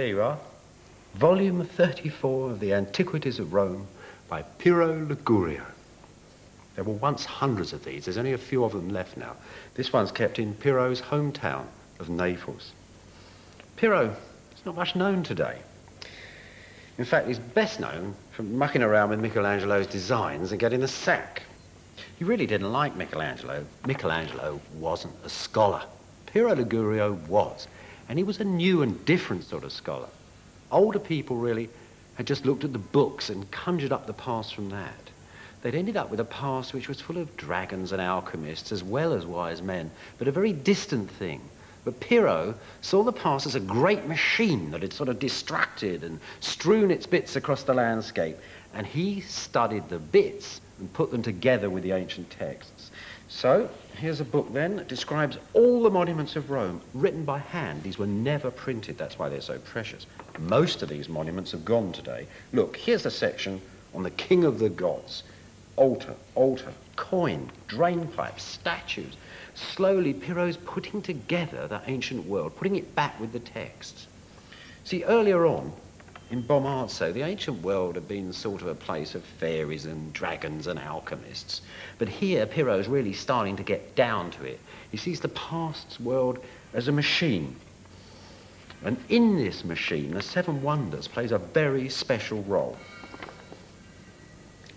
There you are. Volume 34 of the Antiquities of Rome by Pirro Ligorio. There were once hundreds of these. There's only a few of them left now. This one's kept in Pirro's hometown of Naples. Pirro is not much known today. In fact, he's best known for mucking around with Michelangelo's designs and getting the sack. He really didn't like Michelangelo. Michelangelo wasn't a scholar. Pirro Ligorio was. And he was a new and different sort of scholar. Older people really had just looked at the books and conjured up the past from that. They'd ended up with a past which was full of dragons and alchemists as well as wise men, but a very distant thing. But Pirro saw the past as a great machine that had sort of distracted and strewn its bits across the landscape, and he studied the bits and put them together with the ancient texts. So, here's a book then that describes all the monuments of Rome, written by hand. These were never printed, that's why they're so precious. Most of these monuments have gone today. Look, here's a section on the king of the gods. Altar, coin, drainpipes, statues. Slowly, Pirro's putting together the ancient world, putting it back with the texts. See, earlier on, in Bomarzo, the ancient world had been sort of a place of fairies and dragons and alchemists. But here, Pirro's really starting to get down to it. He sees the past's world as a machine. And in this machine, the Seven Wonders plays a very special role.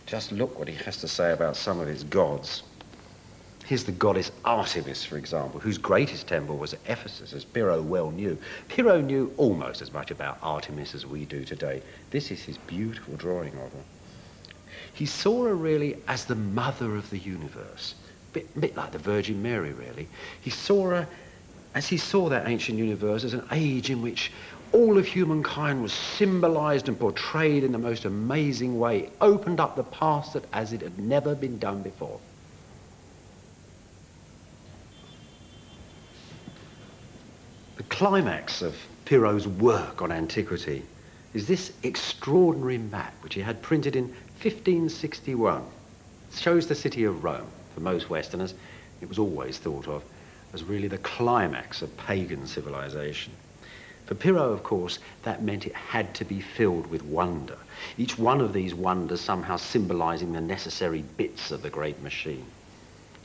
Just look what he has to say about some of his gods. Here's the goddess Artemis, for example, whose greatest temple was at Ephesus, as Pirro well knew. Pirro knew almost as much about Artemis as we do today. This is his beautiful drawing of her. He saw her really as the mother of the universe, a bit like the Virgin Mary, really. He saw her, as he saw that ancient universe, as an age in which all of humankind was symbolized and portrayed in the most amazing way. It opened up the past as it had never been done before. The climax of Pirro's work on antiquity is this extraordinary map which he had printed in 1561. It shows the city of Rome. For most Westerners, it was always thought of as really the climax of pagan civilization. For Pirro, of course, that meant it had to be filled with wonder, each one of these wonders somehow symbolizing the necessary bits of the great machine.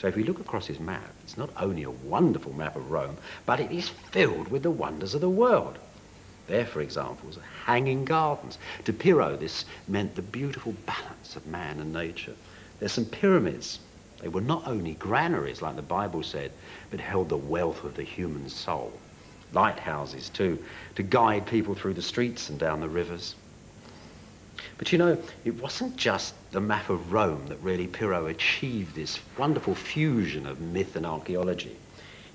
So if we look across his map, it's not only a wonderful map of Rome, but it is filled with the wonders of the world. There, for example, was hanging gardens. To Pirro, this meant the beautiful balance of man and nature. There's some pyramids. They were not only granaries, like the Bible said, but held the wealth of the human soul. Lighthouses, too, to guide people through the streets and down the rivers. But you know, it wasn't just the map of Rome that really Pirro achieved this wonderful fusion of myth and archaeology.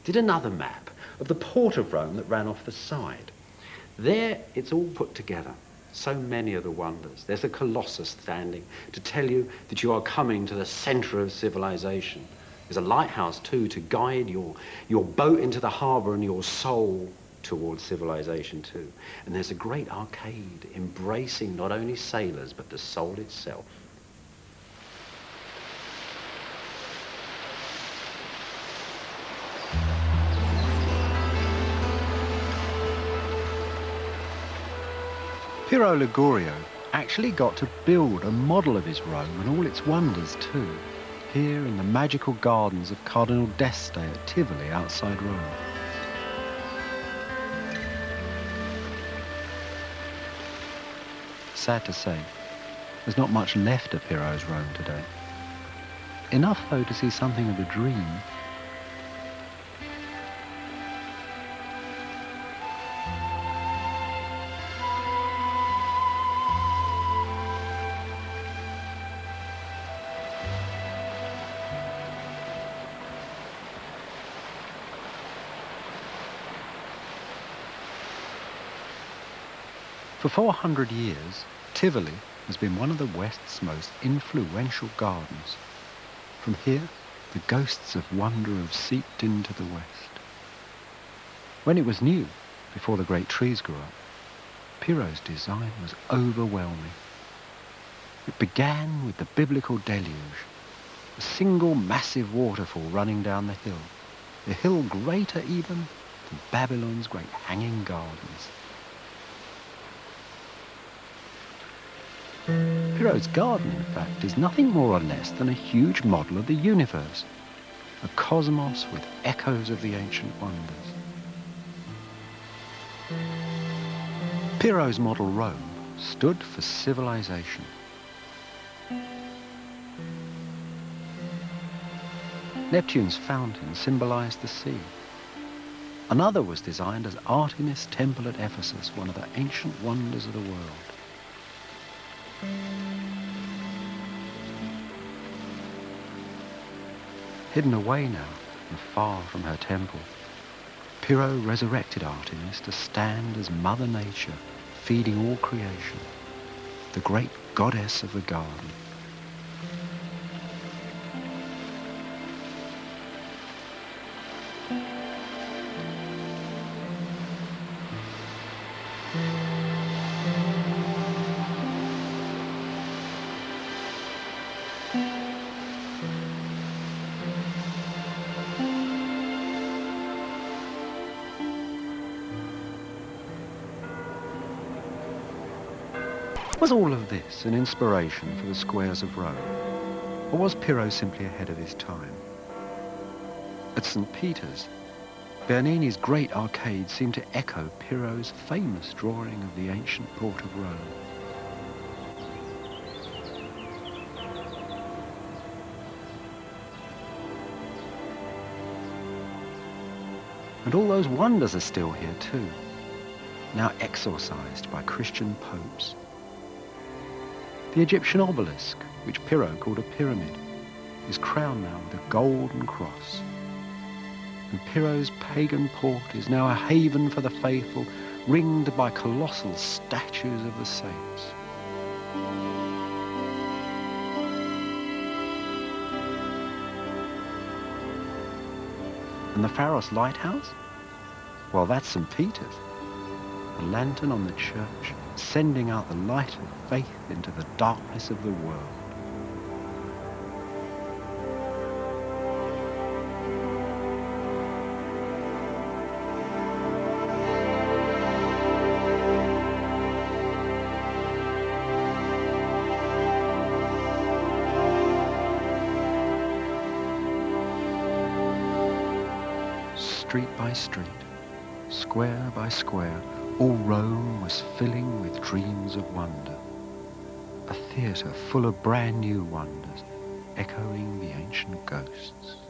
He did another map of the port of Rome that ran off the side. There, it's all put together. So many of the wonders. There's a colossus standing to tell you that you are coming to the center of civilization. There's a lighthouse, too, to guide your boat into the harbor and your soul towards civilization, too. And there's a great arcade embracing not only sailors, but the soul itself. Pirro Ligorio actually got to build a model of his Rome and all its wonders, too, here in the magical gardens of Cardinal d'Este at Tivoli outside Rome. Sad to say, there's not much left of Pirro's Rome today. Enough, though, to see something of a dream. For 400 years, Tivoli has been one of the West's most influential gardens. From here, the ghosts of wonder have seeped into the West. When it was new, before the great trees grew up, Pirro's design was overwhelming. It began with the biblical deluge, a single massive waterfall running down the hill greater even than Babylon's great hanging gardens. Pirro's garden, in fact, is nothing more or less than a huge model of the universe, a cosmos with echoes of the ancient wonders. Pirro's model Rome stood for civilization. Neptune's fountain symbolized the sea. Another was designed as Artemis' temple at Ephesus, one of the ancient wonders of the world. Hidden away now and far from her temple, Pirro resurrected Artemis to stand as Mother Nature, feeding all creation, the great goddess of the garden. Was all of this an inspiration for the squares of Rome, or was Pirro simply ahead of his time? At St. Peter's, Bernini's great arcade seemed to echo Pirro's famous drawing of the ancient port of Rome. And all those wonders are still here too, now exorcised by Christian popes. The Egyptian obelisk, which Pirro called a pyramid, is crowned now with a golden cross. And Pirro's pagan port is now a haven for the faithful, ringed by colossal statues of the saints. And the Pharos lighthouse? Well, that's St. Peter's. The lantern on the church, sending out the light of faith into the darkness of the world. Street by street, square by square, all Rome was filling with dreams of wonder. A theatre full of brand new wonders, echoing the ancient ghosts.